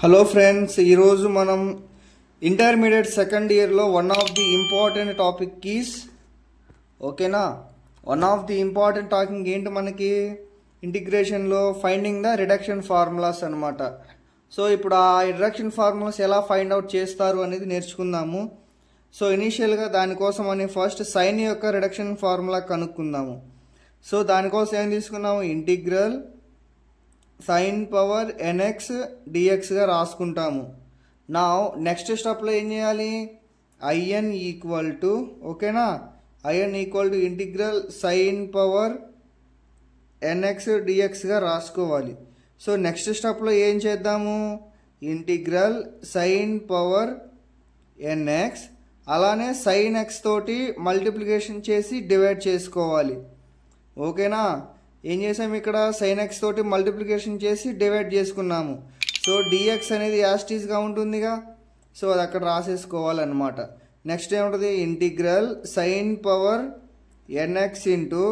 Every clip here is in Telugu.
హలో ఫ్రెండ్స్, ఈరోజు మనం ఇంటర్మీడియట్ సెకండ్ ఇయర్లో one of the important topic కీస్ ఓకేనా. One of the important talking ఏంటి మనకి ఇంటిగ్రేషన్లో ఫైండింగ్ ద రిడక్షన్ ఫార్ములాస్ అనమాట. సో ఇప్పుడు ఆ రిడక్షన్ ఫార్ములాస్ ఎలా ఫైండ్ అవుట్ చేస్తారు అనేది నేర్చుకుందాము. సో ఇనీషియల్గా దానికోసం అని ఫస్ట్ సైన్ యొక్క రిడక్షన్ ఫార్ములా కనుక్కుందాము. సో దానికోసం ఏం తీసుకున్నాము, ఇంటిగ్రల్ సైన్ పవర్ ఎన్ఎక్స్ డిఎక్స్గా రాసుకుంటాము. నా నెక్స్ట్ స్టెప్లో ఏం చేయాలి, ఐఎన్ ఈక్వల్ టు ఓకేనా, IN equal to integral sine power n x డిఎక్స్గా రాసుకోవాలి. సో నెక్స్ట్ స్టెప్లో ఏం చేద్దాము, ఇంటిగ్రల్ సైన్ పవర్ ఎన్ఎక్స్ అలానే సైన్ ఎక్స్ తోటి మల్టిప్లికేషన్ చేసి డివైడ్ చేసుకోవాలి. ఓకేనా, ఏం చేసాము ఇక్కడ సైన్ ఎక్స్ తోటి మల్టిప్లికేషన్ చేసి డివైడ్ చేసుకున్నాము. సో డిఎక్స్ అనేది యాస్టీస్గా ఉంటుందిగా, సో అది అక్కడ రాసేసుకోవాలన్నమాట. నెక్స్ట్ ఏముంటుంది, integral sine power NX into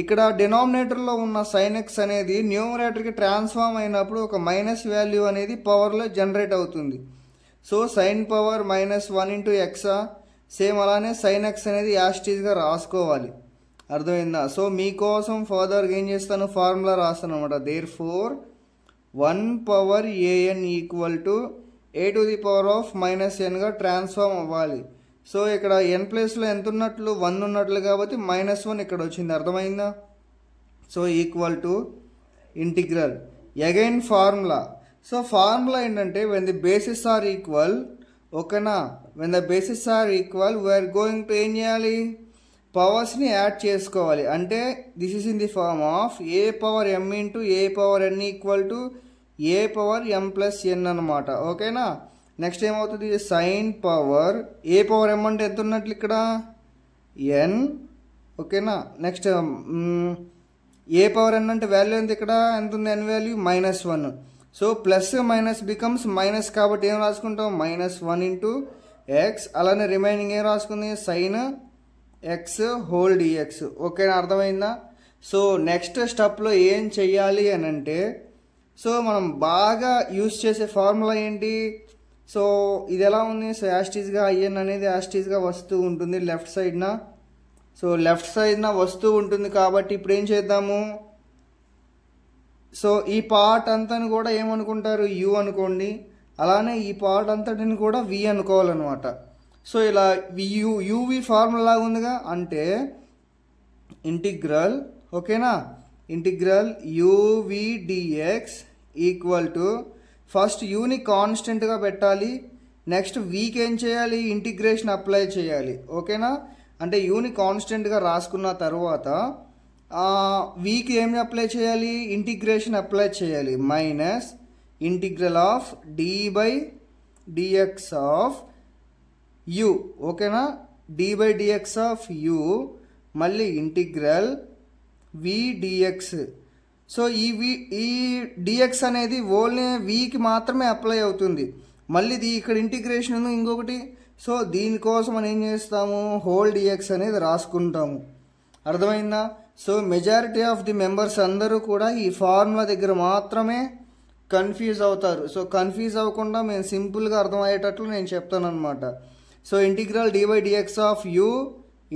ఇక్కడ డినామినేటర్లో ఉన్న సైన్ ఎక్స్ అనేది న్యూమరేటర్కి ట్రాన్స్ఫార్మ్ అయినప్పుడు ఒక మైనస్ వాల్యూ అనేది పవర్లో జనరేట్ అవుతుంది. సో సైన్ పవర్ -1 ఇంటూ ఎక్సా, సేమ్ అలానే సైన్ ఎక్స్ అనేది యాస్టీస్గా రాసుకోవాలి. అర్థమైందా. సో మీకోసం ఫర్దర్గా ఏం చేస్తాను, ఫార్ములా రాస్తాను అనమాట. There for 1 power AN equal to A to the power of -n transform అవ్వాలి. సో ఇక్కడ ఎన్ ప్లేస్లో ఎంత ఉన్నట్లు 1 ఉన్నట్లు కాబట్టి -1 ఇక్కడ వచ్చింది. అర్థమైందా. So equal to integral again formula. So formula ఏంటంటే when the bases are equal ఓకేనా, when the bases are equal we're going to ఏం చేయాలి, పవర్స్ని యాడ్ చేసుకోవాలి. అంటే this is in the form of a power m into a power n equal to a power m plus n అనమాట. ఓకేనా, నెక్స్ట్ ఏమవుతుంది, sine power a power m అంటే ఎంత ఉన్నట్లు ఇక్కడ ఎన్. ఓకేనా, నెక్స్ట్ ఏ పవర్ ఎన్ అంటే వాల్యూ ఎంత ఇక్కడ ఎంత ఉంది, n value -1. So plus minus becomes minus కాబట్టి ఏం రాసుకుంటాం, -1 ఇంటూ ఎక్స్. అలానే రిమైనింగ్ ఏం రాసుకుంది, సైన్ ఎక్స్ హోల్ డిఎక్స్. ఓకేనా, అర్థమైందా. సో నెక్స్ట్ స్టెప్లో ఏం చెయ్యాలి అని అంటే, సో మనం బాగా యూజ్ చేసే ఫార్ములా ఏంటి, సో ఇది ఎలా ఉంది, సో యాస్టీస్గా ఐఎన్ అనేది యాస్టీస్గా వస్తూ ఉంటుంది లెఫ్ట్ సైడ్న. సో లెఫ్ట్ సైడ్న వస్తూ ఉంటుంది కాబట్టి ఇప్పుడు ఏం చేద్దాము, సో ఈ పార్ట్ అంతాని కూడా ఏమనుకుంటారు, యు అనుకోండి. అలానే ఈ పార్ట్ అంతటిని కూడా వి అనుకోవాలన్నమాట. సో ఇలా యూవి ఫార్ములా లాగా ఉందిగా, అంటే ఇంటిగ్రల్ ఓకేనా, integral u v d x equal to first యూని కాన్స్టెంట్గా పెట్టాలి. నెక్స్ట్ వీకి ఏం చేయాలి, ఇంటిగ్రేషన్ అప్లై చేయాలి. ఓకేనా, అంటే యూని కాన్స్టెంట్గా రాసుకున్న తర్వాత వీకి ఏమి అప్లై చేయాలి, ఇంటిగ్రేషన్ అప్లై చేయాలి. Minus integral of d by dx of u. ఓకేనా, d by dx of u మళ్ళీ ఇంటిగ్రల్ వి డిఎక్స్. సో ఈ డిఎక్స్ అనేది ఓన్లీ వికి మాత్రమే అప్లై అవుతుంది. మళ్ళీ ఇక్కడ ఇంటిగ్రేషన్ ఉంది ఇంకొకటి. సో దీనికోసం మనం ఏం చేస్తాము, హోల్ డిఎక్స్ అనేది రాసుకుంటాము. అర్థమైందా. So majority of the members అందరూ కూడా ఈ ఫార్ములా దగ్గర మాత్రమే కన్ఫ్యూజ్ అవుతారు. సో కన్ఫ్యూజ్ అవ్వకుండా మేము సింపుల్గా అర్థమయ్యేటట్లు నేను చెప్తాను అనమాట. So integral D by dx of U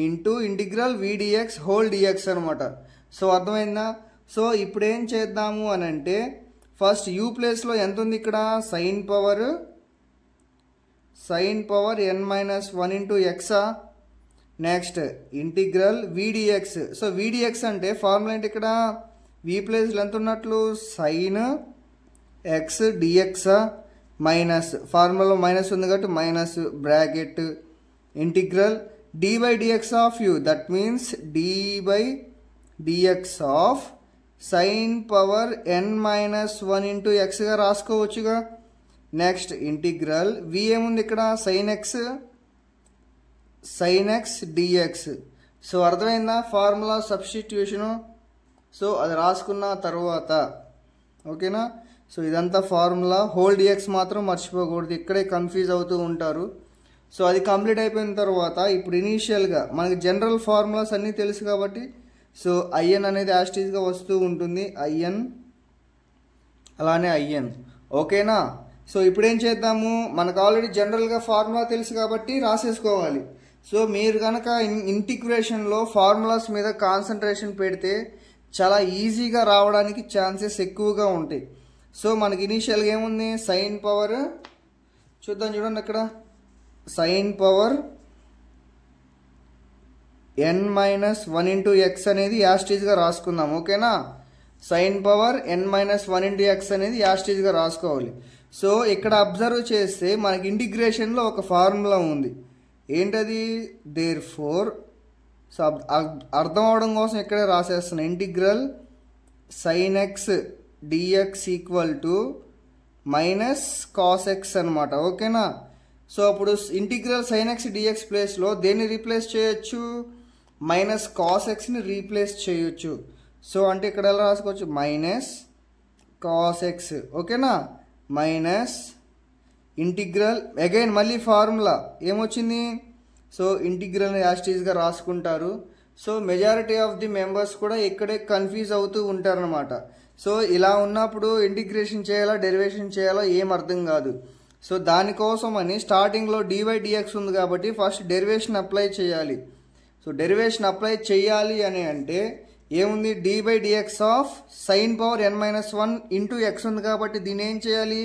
into integral VDX whole DX అనమాట. సో అర్థమైందా. సో ఇప్పుడు ఏం చేద్దాము అని అంటే, ఫస్ట్ యూ ప్లేస్లో ఎంత ఉంది ఇక్కడ, సైన్ పవర్ n-1 ఇంటూ ఎక్సా. Next integral v d x. So v d x అంటే ఫార్ములా ఏంటి ఇక్కడ, వి ప్లేస్లో ఎంత ఉన్నట్లు సైన్ ఎక్స్ డిఎక్సా మైనస్ ఫార్ములాలో మైనస్ ఉంది కాబట్టి minus bracket integral D by dx of u, that means d by dx of sine power n-1 into ఎక్స్గా రాసుకోవచ్చుగా. నెక్స్ట్ ఇంటిగ్రల్ వి ఏముంది ఇక్కడ, సైన్ ఎక్స్ డిఎక్స్. సో అర్థమైందా ఫార్ములా సబ్స్టిట్యూషను. సో అది రాసుకున్న తర్వాత ఓకేనా. సో ఇదంతా ఫార్ములా, హోల్ డిఎక్స్ మాత్రం మర్చిపోకూడదు, ఇక్కడే కన్ఫ్యూజ్ అవుతూ ఉంటారు. సో అది కంప్లీట్ అయిపోయిన తర్వాత ఇప్పుడు ఇనీషియల్గా మనకి జనరల్ ఫార్ములాస్ అన్నీ తెలుసు కాబట్టి, సో ఐఎన్ అనేది యాస్టీస్గా వస్తూ ఉంటుంది, ఐఎన్ అలానే ఐఎన్. ఓకేనా. సో ఇప్పుడు ఏం చేద్దాము, మనకు ఆల్రెడీ జనరల్గా ఫార్ములా తెలుసు కాబట్టి రాసేసుకోవాలి. సో మీరు కనుక ఇంటిగ్రేషన్లో ఫార్ములాస్ మీద కాన్సన్ట్రేషన్ పెడితే చాలా ఈజీగా రావడానికి ఛాన్సెస్ ఎక్కువగా ఉంటాయి. సో మనకి ఇనీషియల్గా ఏముంది, సైన్ పవర్ చూద్దాం, చూడండి అక్కడ sign power n-1 into X అనేది యాస్టీజ్గా రాసుకుందాం. ఓకేనా, sign power n-1 into X అనేది యాస్టీజ్గా రాసుకోవాలి. సో ఇక్కడ అబ్జర్వ్ చేస్తే మనకి ఇంటిగ్రేషన్లో ఒక ఫార్ములా ఉంది. ఏంటది, దేర్ ఫోర్. సో అర్థం అవడం కోసం ఇక్కడే రాసేస్తున్నాను. Integral sine X d x equal to minus cos x అనమాట. ఓకేనా, సో అప్పుడు ఇంటిగ్రల్ సైన్ ఎక్స్ డిఎక్స్ ప్లేస్లో దేన్ని రీప్లేస్ చేయొచ్చు, మైనస్ కాస్ ఎక్స్ని రీప్లేస్ చేయొచ్చు. సో అంటే ఇక్కడ ఎలా రాసుకోవచ్చు, మైనస్ కాస్ ఎక్స్. ఓకేనా, మైనస్ ఇంటిగ్రల్ అగైన్ మళ్ళీ ఫార్ములా ఏమొచ్చింది, సో ఇంటిగ్రల్ యాస్టీజ్గా రాసుకుంటారు. So majority of the members కూడా ఇక్కడే కన్ఫ్యూజ్ అవుతూ ఉంటారనమాట. సో ఇలా ఉన్నప్పుడు ఇంటిగ్రేషన్ చేయాలా డెరివేషన్ చేయాలా ఏం అర్థం కాదు. సో దానికోసం అని స్టార్టింగ్లో dy/dx ఉంది కాబట్టి ఫస్ట్ డెరివేషన్ అప్లై చేయాలి. సో డెరివేషన్ అప్లై చేయాలి అని అంటే ఏముంది, dy/dx of sine power n-1 into X ఉంది కాబట్టి దీన్ని ఏం చేయాలి,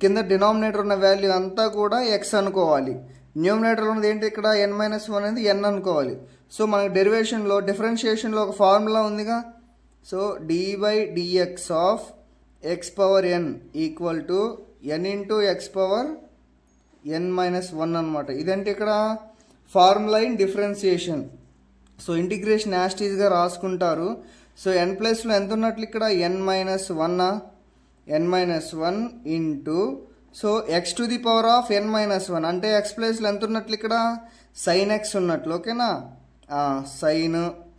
కింద డినామినేటర్ ఉన్న వాల్యూ అంతా కూడా ఎక్స్ అనుకోవాలి. న్యూమినేటర్ ఉన్నది ఏంటి, ఇక్కడ n-1 అనేది n అనుకోవాలి. సో మనకి డెరివేషన్లో డిఫరెన్షియేషన్లో ఒక ఫార్ములా ఉందిగా. So dy/dx of x power n equal to n into x power n-1 అనమాట. ఇదంటే ఇక్కడ formula in differentiation. So integration యాస్టీజ్గా రాసుకుంటారు. సో n ప్లస్లో ఎంత ఉన్నట్లు ఇక్కడ n-1 into so x to the power of n-1 అంటే ఎక్స్ ప్లేస్లో ఎంత ఉన్నట్లు ఇక్కడ సైన్ ఎక్స్ ఉన్నట్లు. ఓకేనా,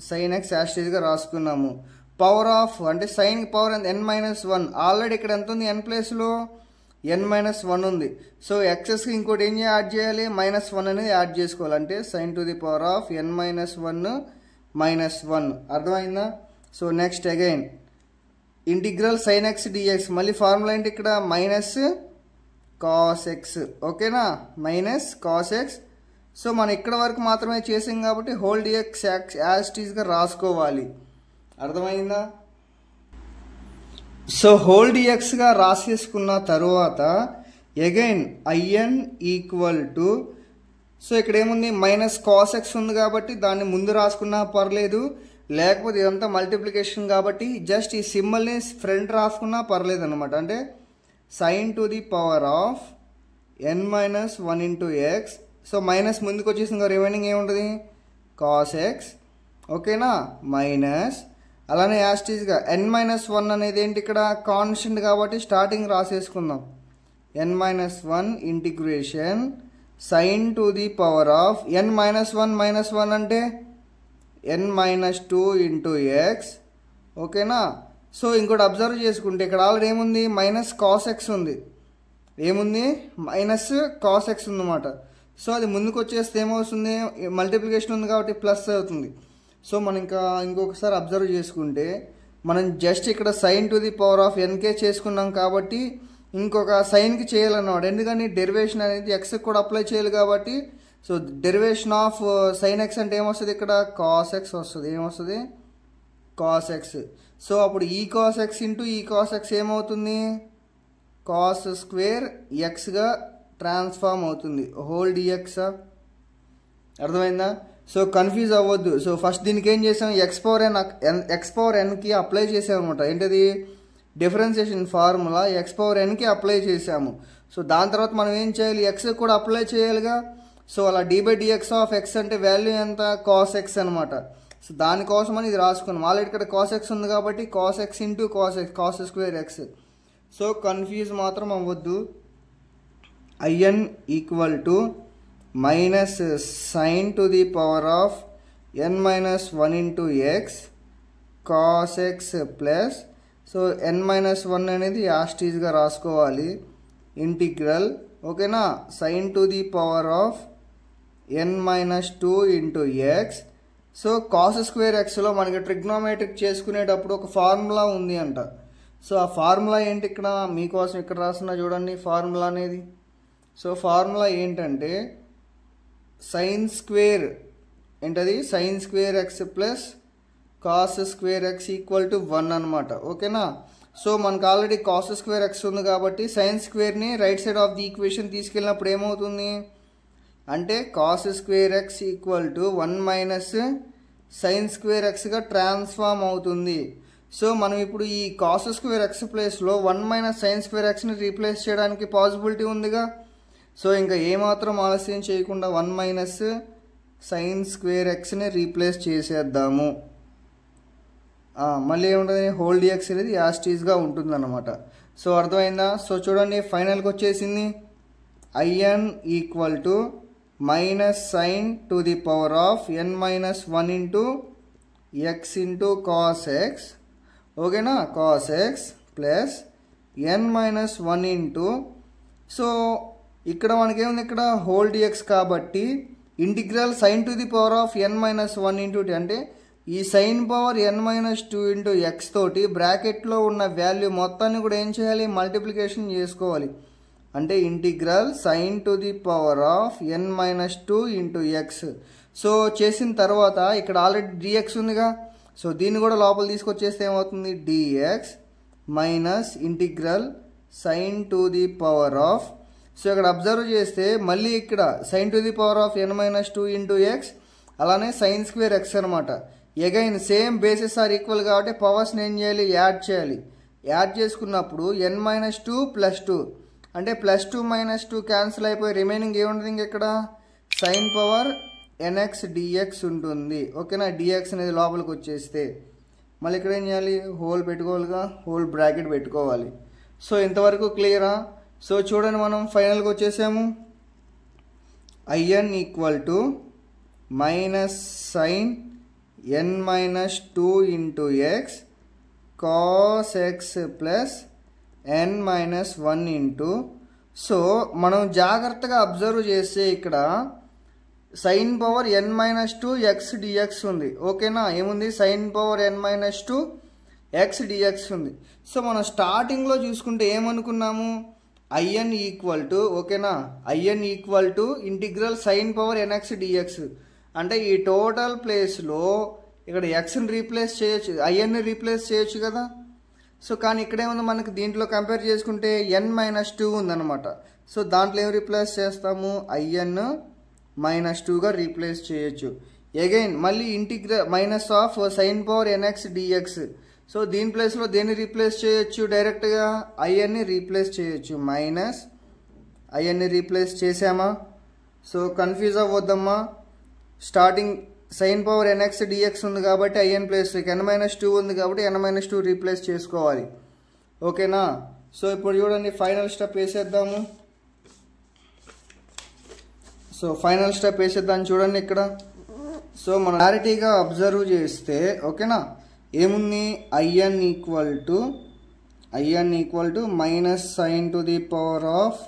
సైన్ ఎక్స్ యాస్టీజ్గా రాసుకున్నాము. పవర్ ఆఫ్ అంటే సైన్ పవర్ n-1 ఆల్రెడీ ఇక్కడ ఎంత ఉంది, n ప్లేస్లో n-1 ఉంది. సో ఎక్సెస్కి ఇంకోటి ఏం యాడ్ చేయాలి, -1 అనేది యాడ్ చేసుకోవాలి. అంటే sine to the power of n-1 అర్థమైందా. So next again integral sine X DX మళ్ళీ ఫార్ములా ఏంటి ఇక్కడ మైనస్ కాస్ ఎక్స్. ఓకేనా, మైనస్ కాస్ ఎక్స్. సో మనం ఇక్కడ వరకు మాత్రమే చేసాం కాబట్టి హోల్ డిఎక్స్ యాస్టీజ్గా రాసుకోవాలి. అర్థమైందా. సో హోల్ డిఎక్స్గా రాసేసుకున్న తర్వాత again IN equal to so ఇక్కడ ఏముంది మైనస్ కాస్ ఎక్స్ ఉంది కాబట్టి దాన్ని ముందు రాసుకున్నా పర్లేదు, లేకపోతే ఇదంతా మల్టిప్లికేషన్ కాబట్టి జస్ట్ ఈ సింబల్ని ఫ్రంట్ రాసుకున్నా పర్లేదు అనమాట. అంటే sine to the power of n-1 into X. So minus ముందుకు వచ్చేసిన రిమైనింగ్ ఏముంటుంది, కాస్ ఎక్స్. ఓకేనా, మైనస్ అలానే యాస్టీజ్గా n-1 అనేది ఏంటి ఇక్కడ కాన్స్టెంట్ కాబట్టి స్టార్టింగ్ రాసేసుకుందాం. n-1 integration sine to the power of n-1 అంటే n-2 ఇంటూ ఎక్స్. ఓకేనా, సో ఇంకోటి అబ్జర్వ్ చేసుకుంటే ఇక్కడ ఆల్రెడీ ఏముంది, మైనస్ కాస్ ఎక్స్ ఉంది. ఏముంది, మైనస్ కాస్ ఎక్స్ ఉందన్నమాట. సో అది ముందుకు వచ్చేస్తే ఏమవుతుంది, మల్టిప్లికేషన్ ఉంది కాబట్టి ప్లస్ అవుతుంది. సో మనం ఇంకొకసారి అబ్జర్వ్ చేసుకుంటే మనం జస్ట్ ఇక్కడ sine to the power of ఎన్కే చేసుకున్నాం కాబట్టి ఇంకొక సైన్కి చేయాలన్నమాట. ఎందుకని డెరివేషన్ అనేది ఎక్స్కి కూడా అప్లై చేయాలి కాబట్టి. So derivation of sign X అంటే ఏమొస్తుంది, ఇక్కడ కాస్ ఎక్స్ వస్తుంది. ఏమొస్తుంది, కాస్ ఎక్స్. సో అప్పుడు ఈ కాస్ ఎక్స్ ఇంటూ ఈ కాస్ ఎక్స్ ఏమవుతుంది, కాస్ స్క్వేర్ ఎక్స్గా ట్రాన్స్ఫార్మ్ అవుతుంది. Whole d x. అర్థమైందా. సో కన్ఫ్యూజ్ అవ్వద్దు. సో ఫస్ట్ దీనికి ఏం చేసాం, ఎక్స్ పవర్ ఎన్కి అప్లై చేసామన్నమాట. ఏంటది, డిఫరెన్షియేషన్ ఫార్ములా ఎక్స్ పవర్ ఎన్కి అప్లై చేసాము. సో దాని తర్వాత మనం ఏం చేయాలి, ఎక్స్ కూడా అప్లై చేయాలిగా. సో అలా d/dx ఆఫ్ ఎక్స్ అంటే వాల్యూ ఎంత, కాస్ ఎక్స్ అనమాట. సో దానికోసమని ఇది రాసుకున్నాం. ఆల్రెడీ ఇక్కడ కాస్ ఎక్స్ ఉంది కాబట్టి cos x into cos x, cos square x. So confuse మాత్రం అవ్వద్దు. I n equal to minus sine to the power of n-1 into X cos X plus so n-1 అనేది యాస్టీజ్గా రాసుకోవాలి. ఇంటిగ్రల్ ఓకేనా, sine to the power of n-2 into X. So cos square ఎక్స్లో మనకి ట్రిగ్నోమెట్రిక్ చేసుకునేటప్పుడు ఒక ఫార్ములా ఉంది అంట. సో ఆ ఫార్ములా ఏంటి ఇక్కడ మీకోసం ఇక్కడ రాస్తున్నా చూడండి ఫార్ములా అనేది. సో ఫార్ములా ఏంటంటే సైన్ స్క్వేర్ ఏంటది sign square X plus cos square x equal to 1 అనమాట. ఓకేనా. సో మనకు ఆల్రెడీ కాస్ స్క్వేర్ ఎక్స్ ఉంది కాబట్టి సైన్ స్క్వేర్ని right side of the equation తీసుకెళ్ళినప్పుడు ఏమవుతుంది అంటే cos square x equal to 1 minus sine square ఎక్స్గా ట్రాన్స్ఫార్మ్ అవుతుంది. సో మనం ఇప్పుడు ఈ కాస్ స్క్వేర్ ఎక్స్ ప్లేస్లో 1 మైనస్ సైన్ స్క్వేర్ ఎక్స్ని రీప్లేస్ చేయడానికి పాసిబిలిటీ ఉందిగా. సో ఇంకా ఏమాత్రం ఆలస్యం చేయకుండా 1 మైనస్ సైన్ స్క్వేర్ ఎక్స్ని రీప్లేస్ చేసేద్దాము. మళ్ళీ ఏముంటుంది హోల్ డిఎక్స్ అనేది యాస్టీస్గా ఉంటుంది అనమాట. సో అర్థమైందా. సో చూడండి ఫైనల్కి వచ్చేసింది IN equal to minus sine to the power of N minus 1 into X into cos X. ఓకేనా. కాస్ ఎక్స్ ప్లస్ ఎన్ మైనస్ 1 ఇంటూ సో ఇక్కడ మనకేముంది ఇక్కడ హోల్ డిఎక్స్ కాబట్టి integral sine to the power of N minus 1 into T అంటే ఈ sine power N minus 2 into X తోటి బ్రాకెట్లో ఉన్న వాల్యూ మొత్తాన్ని కూడా ఏం చేయాలి మల్టిప్లికేషన్ చేసుకోవాలి. అంటే integral sine to the power of N minus 2 into X. So చేసిన తర్వాత ఇక్కడ ఆల్రెడీ డిఎక్స్ ఉందిగా. సో దీన్ని కూడా లోపల తీసుకొచ్చేస్తే ఏమవుతుంది DX minus integral sine to the power of. So ఇక్కడ అబ్జర్వ్ చేస్తే మళ్ళీ ఇక్కడ sine to the power of N minus 2 into X అలానే సైన్ స్క్వేర్ ఎక్స్ అనమాట. Again same basis are equal కాబట్టి పవర్స్ని ఏం చేయాలి యాడ్ చేయాలి. యాడ్ చేసుకున్నప్పుడు ఎన్ మైనస్ 2 ప్లస్ 2 అంటే ప్లస్ 2 మైనస్ 2 క్యాన్సిల్ అయిపోయి రిమైనింగ్ ఏముంటుంది ఇంక ఇక్కడ సైన్ పవర్ ఎన్ఎక్స్ డిఎక్స్ ఉంటుంది. ఓకేనా. డిఎక్స్ అనేది లోపలికి వచ్చేస్తే మళ్ళీ ఇక్కడ ఏం చేయాలి హోల్ పెట్టుకోవాలిగా హోల్ బ్రాకెట్ పెట్టుకోవాలి. సో ఇంతవరకు క్లియరా. సో చూడండి మనం ఫైనల్గా వచ్చేసాము IN equal to minus sine N minus 2 into X cos X plus N minus 1 into. So మనం జాగ్రత్తగా అబ్జర్వ్ చేస్తే ఇక్కడ sine power N minus 2 X DX ఉంది. ఓకేనా. ఏముంది sine power N minus 2 X DX ఉంది. సో మనం స్టార్టింగ్లో చూసుకుంటే ఏమనుకున్నాము ఐఎన్ ఈక్వల్ టు ఓకేనా IN equal to integral sine power NX DX అంటే ఈ టోటల్ ప్లేస్లో ఇక్కడ ఎక్స్ని రీప్లేస్ చేయొచ్చు ఐఎన్ని రీప్లేస్ చేయొచ్చు కదా. సో కానీ ఇక్కడేముంది మనకి దీంట్లో కంపేర్ చేసుకుంటే ఎన్ మైనస్ 2 ఉందన్నమాట. సో దాంట్లో ఏం రీప్లేస్ చేస్తాము ఐఎన్ మైనస్ 2గా రీప్లేస్ చేయొచ్చు. అగైన్ మళ్ళీ integral minus of sine power NX d x. So దీని ప్లేస్లో దేన్ని రీప్లేస్ చేయొచ్చు డైరెక్ట్గా ఐఎన్ని రీప్లేస్ చేయొచ్చు. మైనస్ ఐఎన్ని రీప్లేస్ చేసామా. సో కన్ఫ్యూజ్ అవ్వద్దమ్మా. Starting sine power NX d x ఉంది కాబట్టి ఐఎన్ ప్లేస్ ఎన్ మైనస్ 2 ఉంది కాబట్టి ఎన్ మైనస్ 2 రీప్లేస్ చేసుకోవాలి. ఓకేనా. సో ఇప్పుడు చూడండి ఫైనల్ స్టెప్ వేసేద్దాము. సో ఫైనల్ స్టెప్ వేసేద్దాం చూడండి ఇక్కడ. సో మనం క్లారిటీగా అబ్జర్వ్ చేస్తే ఓకేనా ఏముంది IN equal to minus sine to the power of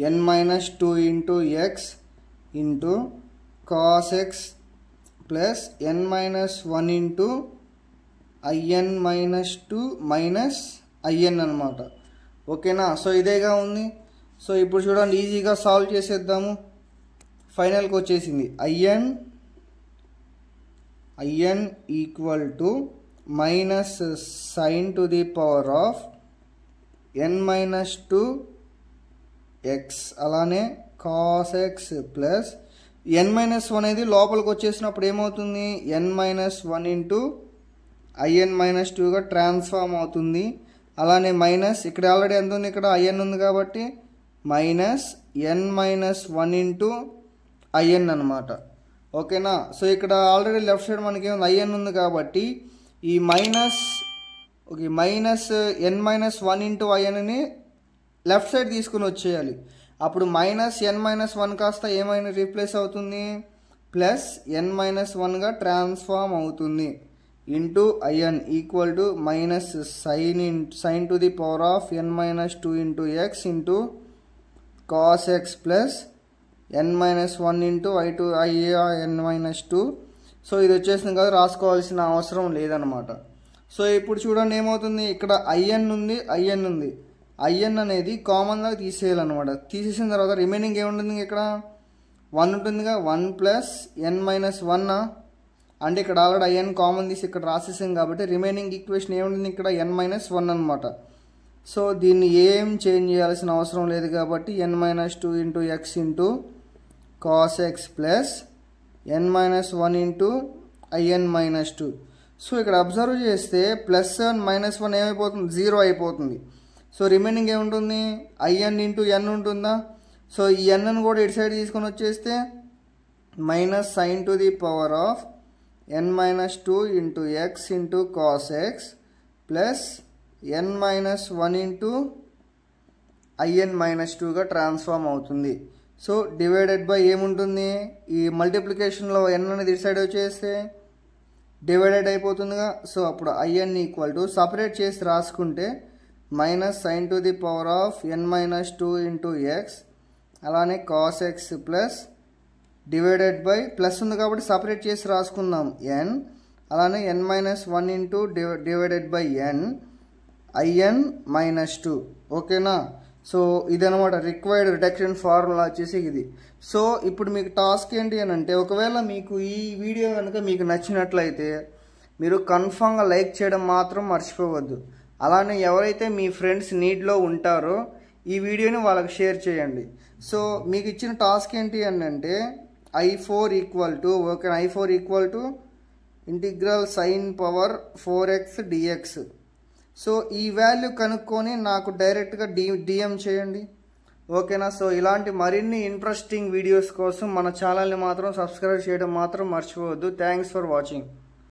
N minus 2 into X into cos X plus N minus 1 into IN minus 2 minus IN అనమాట. ఓకేనా. సో ఇదేగా ఉంది. సో ఇప్పుడు చూడండి ఈజీగా సాల్వ్ చేసేద్దాము. ఫైనల్కి వచ్చేసింది IN equal to minus sine to the power of N minus 2 x అలానే కాస్ ఎక్స్ ప్లస్ ఎన్ మైనస్ 1 అనేది లోపలికి వచ్చేసినప్పుడు ఏమవుతుంది n minus 1 into IN minus 2గా ట్రాన్స్ఫార్మ్ అవుతుంది. అలానే మైనస్ ఇక్కడ ఆల్రెడీ ఎంత ఉంది ఇక్కడ ఐఎన్ ఉంది కాబట్టి minus N minus 1 into IN అనమాట. ఓకేనా. సో ఇక్కడ ఆల్రెడీ లెఫ్ట్ సైడ్ మనకి ఏముంది ఐఎన్ ఉంది కాబట్టి ఈ minus N minus 1 into ఐఎన్ని left side తీసుకుని వచ్చేయాలి. అప్పుడు మైనస్ ఎన్ మైనస్ 1 కాస్త ఏమైనా రీప్లేస్ అవుతుంది ప్లస్ ఎన్ మైనస్ 1గా ట్రాన్స్ఫార్మ్ అవుతుంది. Into IN equal to minus sine to the power of N minus 2 into X into cos X plus N minus 1 into IN minus 2. So ఇది వచ్చేసింది కదా రాసుకోవాల్సిన అవసరం లేదనమాట. సో ఇప్పుడు చూడండి ఏమవుతుంది, ఇక్కడ ఐఎన్ ఉంది, ఐఎన్ అనేది కామన్గా తీసేయాలన్నమాట. తీసేసిన తర్వాత రిమైనింగ్ ఏముంటుంది, ఇక్కడ 1 ఉంటుందిగా, 1 ప్లస్ n మైనస్ 1 అంటే ఇక్కడ ఆల్రెడీ ఐఎన్ కామన్ తీసి ఇక్కడ రాసేసాం కాబట్టి రిమైనింగ్ ఈక్వేషన్ ఏముంటుంది, ఇక్కడ n మైనస్ 1 అనమాట. సో దీన్ని ఏం చేంజ్ చేయాల్సిన అవసరం లేదు కాబట్టి n minus 2 into X into cos X plus n minus 1 into IN minus 2. So ఇక్కడ అబ్జర్వ్ చేస్తే ప్లస్ మైనస్ 1 ఏమైపోతుంది, 0 అయిపోతుంది. సో రిమైనింగ్ ఏముంటుంది, ఐఎన్ ఇంటూ ఎన్ ఉంటుందా. సో ఈ ఎన్ను కూడా ఇటు సైడ్ తీసుకొని వచ్చేస్తే minus sine to the power of n minus 2 into X into cos X plus n minus 1 into IN minus 2గా ట్రాన్స్ఫార్మ్ అవుతుంది. సో డివైడెడ్ బై ఏముంటుంది, ఈ మల్టిప్లికేషన్లో n అనేది ఇటు సైడ్ వచ్చేస్తే డివైడెడ్ అయిపోతుందిగా. సో అప్పుడు ఐఎన్ ఈక్వల్ టు సపరేట్ చేసి రాసుకుంటే minus sine to the power of n minus 2 into X అలానే cos X plus divided by plus ఉంది కాబట్టి సపరేట్ చేసి రాసుకుందాం n అలానే n minus 1 into divided by n I n minus 2. ఓకేనా. సో ఇదనమాట రిక్వైర్డ్ రిడక్షన్ ఫార్ములా వచ్చేసి ఇది. సో ఇప్పుడు మీకు టాస్క్ ఏంటి అని అంటే, ఒకవేళ మీకు ఈ వీడియో కనుక మీకు నచ్చినట్లయితే మీరు కన్ఫామ్గా లైక్ చేయడం మాత్రం మర్చిపోవద్దు. అలానే ఎవరైతే మీ ఫ్రెండ్స్ నీడ్లో ఉంటారో ఈ వీడియోని వాళ్ళకి షేర్ చేయండి. సో మీకు ఇచ్చిన టాస్క్ ఏంటి అని అంటే I4 equal to I4 equal to integral sine power 4x dx. So ఈ వాల్యూ కనుక్కొని నాకు డైరెక్ట్గా డిఎం చేయండి. ఓకేనా. సో ఇలాంటి మరిన్ని ఇంట్రెస్టింగ్ వీడియోస్ కోసం మన ఛానల్ని మాత్రం సబ్స్క్రైబ్ చేయడం మాత్రం మర్చిపోవద్దు. Thanks for watching.